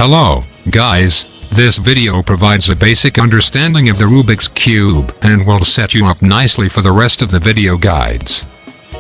Hello, guys. This video provides a basic understanding of the Rubik's Cube and will set you up nicely for the rest of the video guides.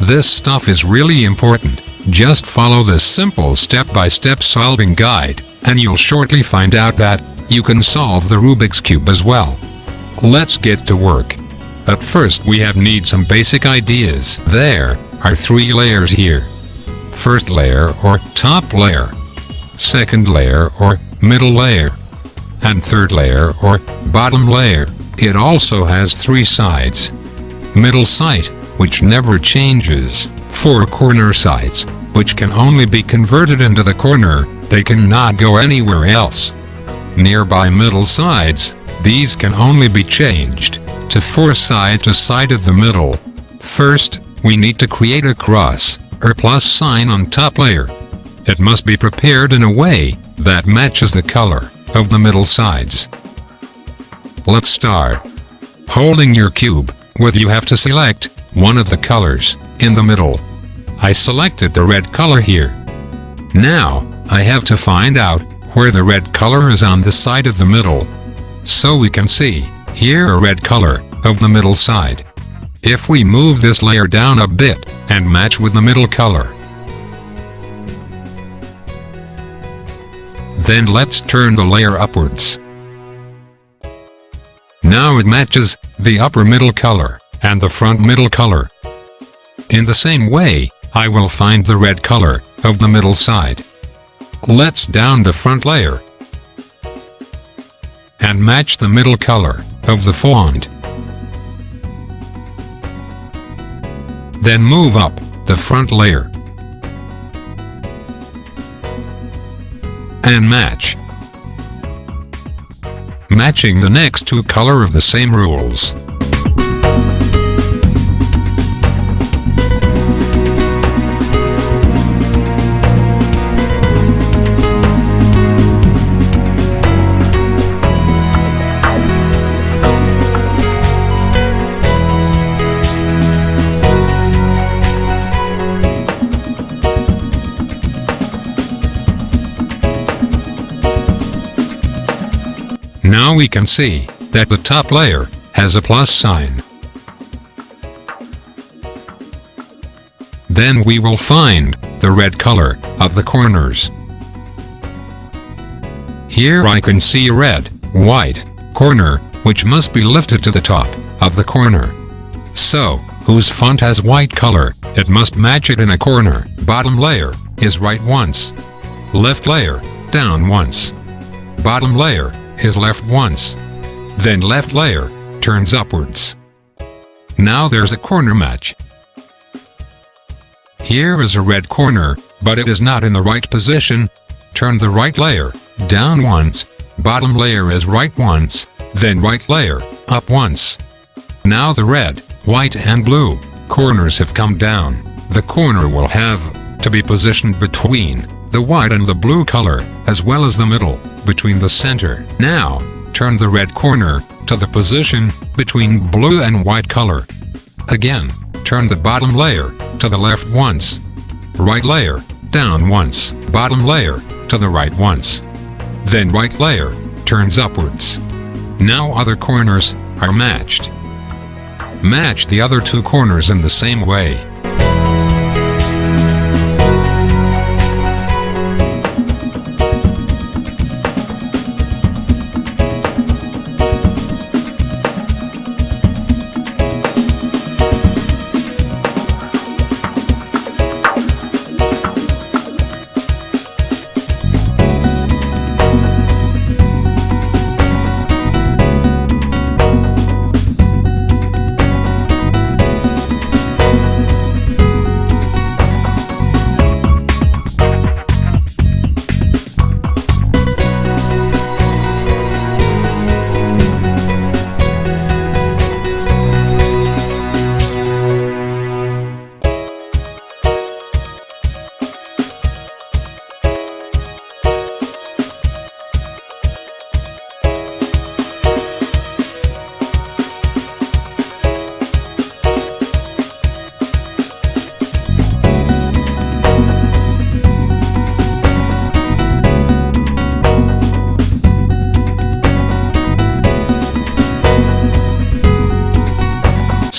This stuff is really important. Just follow this simple step-by-step solving guide, and you'll shortly find out that you can solve the Rubik's Cube as well. Let's get to work. At first we need some basic ideas. There are 3 layers here. First layer or top layer. Second layer or middle layer. And third layer or bottom layer. It also has 3 sides. Middle side, which never changes. 4 corner sides, which can only be converted into the corner, they cannot go anywhere else. Nearby middle sides, these can only be changed to 4 sides to side of the middle. First, we need to create a cross or plus sign on top layer. It must be prepared in a way that matches the color of the middle sides. Let's start. Holding your cube, you have to select one of the colors in the middle. I selected the red color here. Now, I have to find out where the red color is on the side of the middle. So we can see here a red color of the middle side. If we move this layer down a bit and match with the middle color, then let's turn the layer upwards. Now it matches the upper middle color and the front middle color. In the same way, I will find the red color of the middle side. Let's down the front layer and match the middle color of the font. Then move up the front layer and match. Matching the next 2 color of the same rules. Now we can see that the top layer has a plus sign. Then we will find the red color of the corners. Here I can see a red, white corner, which must be lifted to the top of the corner. So, whose font has white color, it must match it in a corner. Bottom layer is right once. Left layer, down once. Bottom layer is left once. Then left layer turns upwards. Now there's a corner match. Here is a red corner, but it is not in the right position. Turn the right layer down once. Bottom layer is right once. Then right layer up once. Now the red, white and blue corners have come down. The corner will have to be positioned between the white and the blue color, as well as the middle, between the center. Now, turn the red corner to the position between blue and white color. Again, turn the bottom layer to the left once. Right layer down once. Bottom layer to the right once. Then right layer turns upwards. Now other corners are matched. Match the other 2 corners in the same way.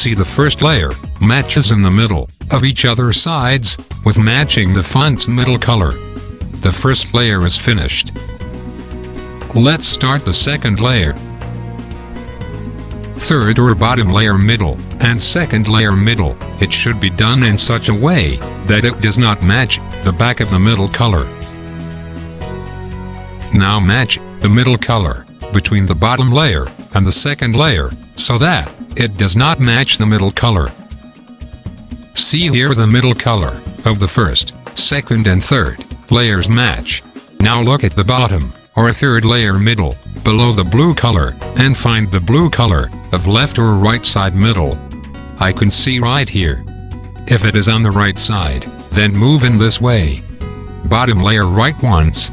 see the first layer matches in the middle of each other's sides, with matching the font's middle color. The first layer is finished. Let's start the second layer. Third or bottom layer middle, and second layer middle. It should be done in such a way that it does not match the back of the middle color. Now match the middle color between the bottom layer and the second layer, so that it does not match the middle color. See here, the middle color of the first, second and third layers match. Now look at the bottom or third layer middle, below the blue color, and find the blue color of left or right side middle. I can see right here. If it is on the right side, then move in this way. Bottom layer right once.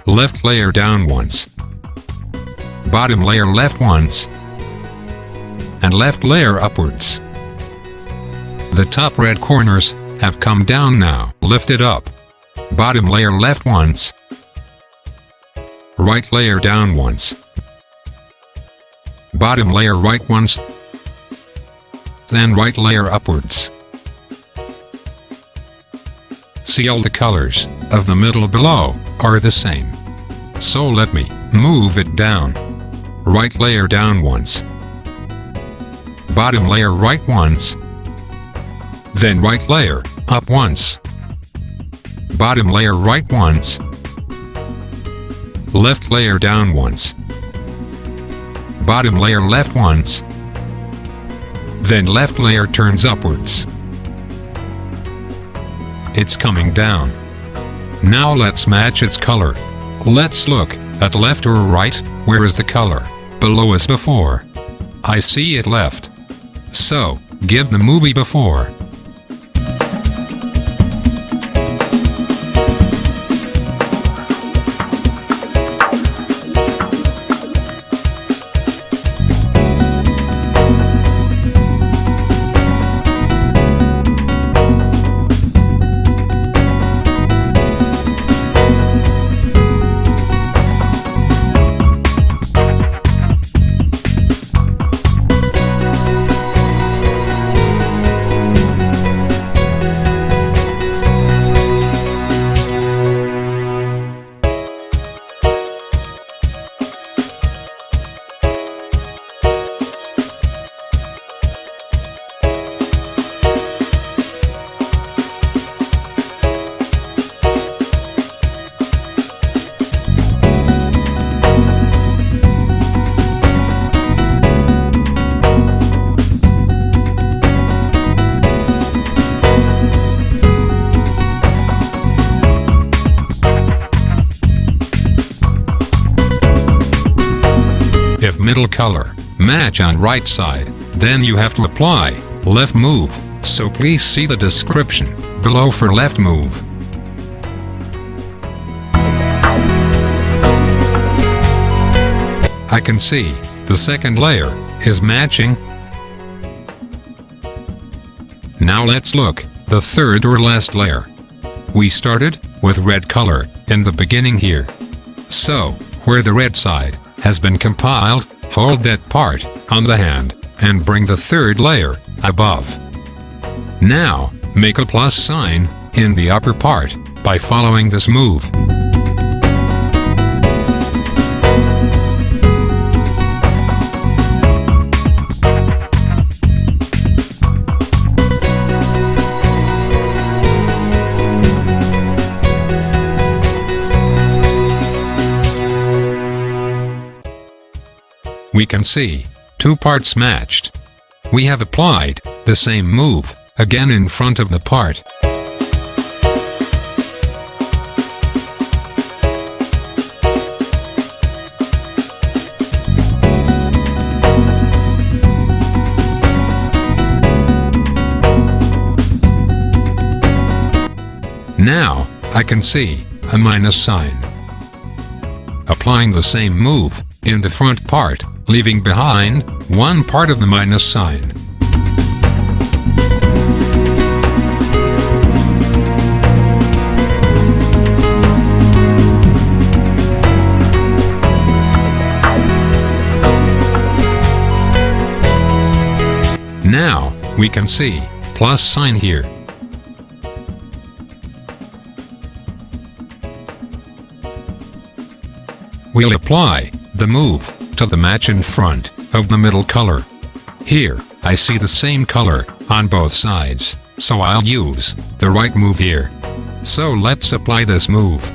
Left layer down once. Bottom layer left once. And left layer upwards. The top red corners have come down now. Lift it up. Bottom layer left once. Right layer down once. Bottom layer right once. Then right layer upwards. See, all the colors of the middle below are the same. So let me move it down. Right layer down once. Bottom layer right once. Then right layer up once. Bottom layer right once. Left layer down once. Bottom layer left once. Then left layer turns upwards. It's coming down. Now let's match its color. Let's look at left or right. Where is the color? Below as before. I see it left. So, give the movie before. If middle color match on right side, then you have to apply left move, so please see the description below for left move. I can see the second layer is matching. Now let's look the third or last layer. We started with red color in the beginning here. So, where the red side has been compiled, hold that part on the hand and bring the third layer above. Now, make a plus sign in the upper part by following this move. We can see two parts matched. We have applied the same move again in front of the part. Now, I can see a minus sign. Applying the same move in the front part, leaving behind one part of the minus sign. Now, we can see plus sign here. We'll apply the move to the match in front of the middle color. Here, I see the same color on both sides, so I'll use the right move here. So let's apply this move.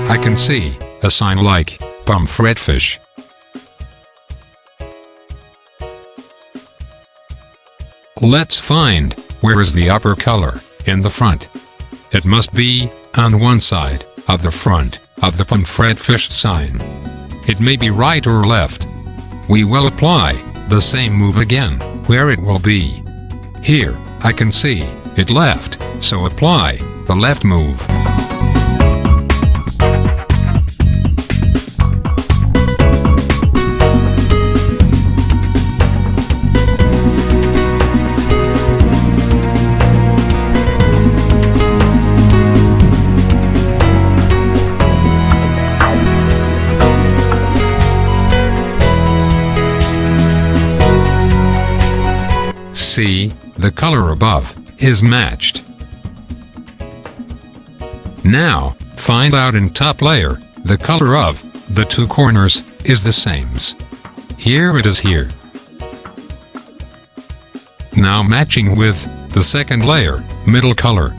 I can see a sign like Pomfretfish. Let's find where is the upper color in the front. It must be on one side of the front of the Pomfretfish sign. It may be right or left. We will apply the same move again where it will be. Here, I can see it left, so apply the left move. See, the color above is matched. Now, find out in top layer, the color of the two corners is the same. Here it is here. Now matching with the second layer, middle color.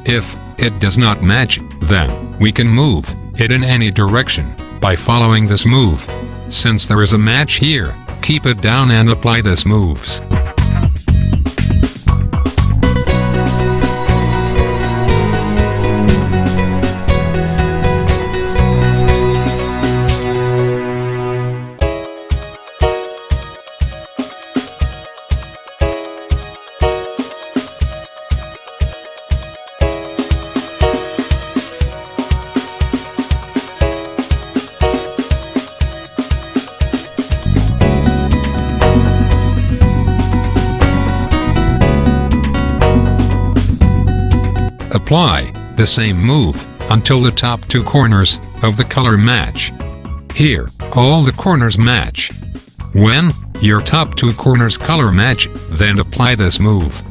If it does not match, then we can move it in any direction by following this move. Since there is a match here, keep it down and apply this moves. Apply the same move until the top two corners of the color match. Here, all the corners match. When your top two corners color match, then apply this move.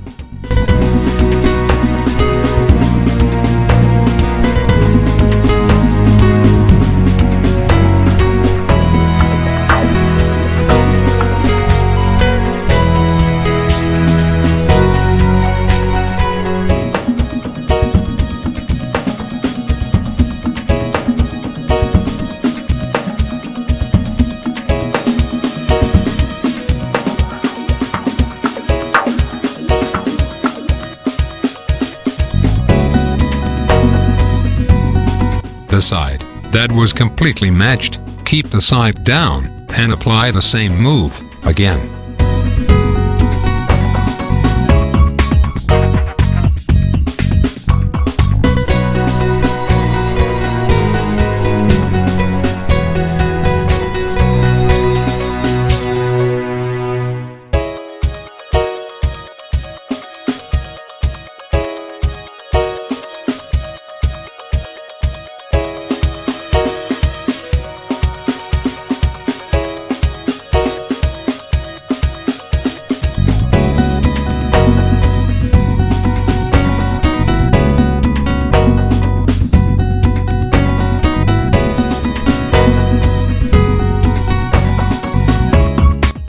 The side that was completely matched, keep the side down, and apply the same move again.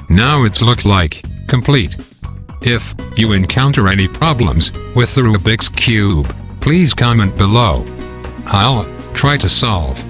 Now it's looked like complete. If you encounter any problems with the Rubik's Cube, please comment below. I'll try to solve.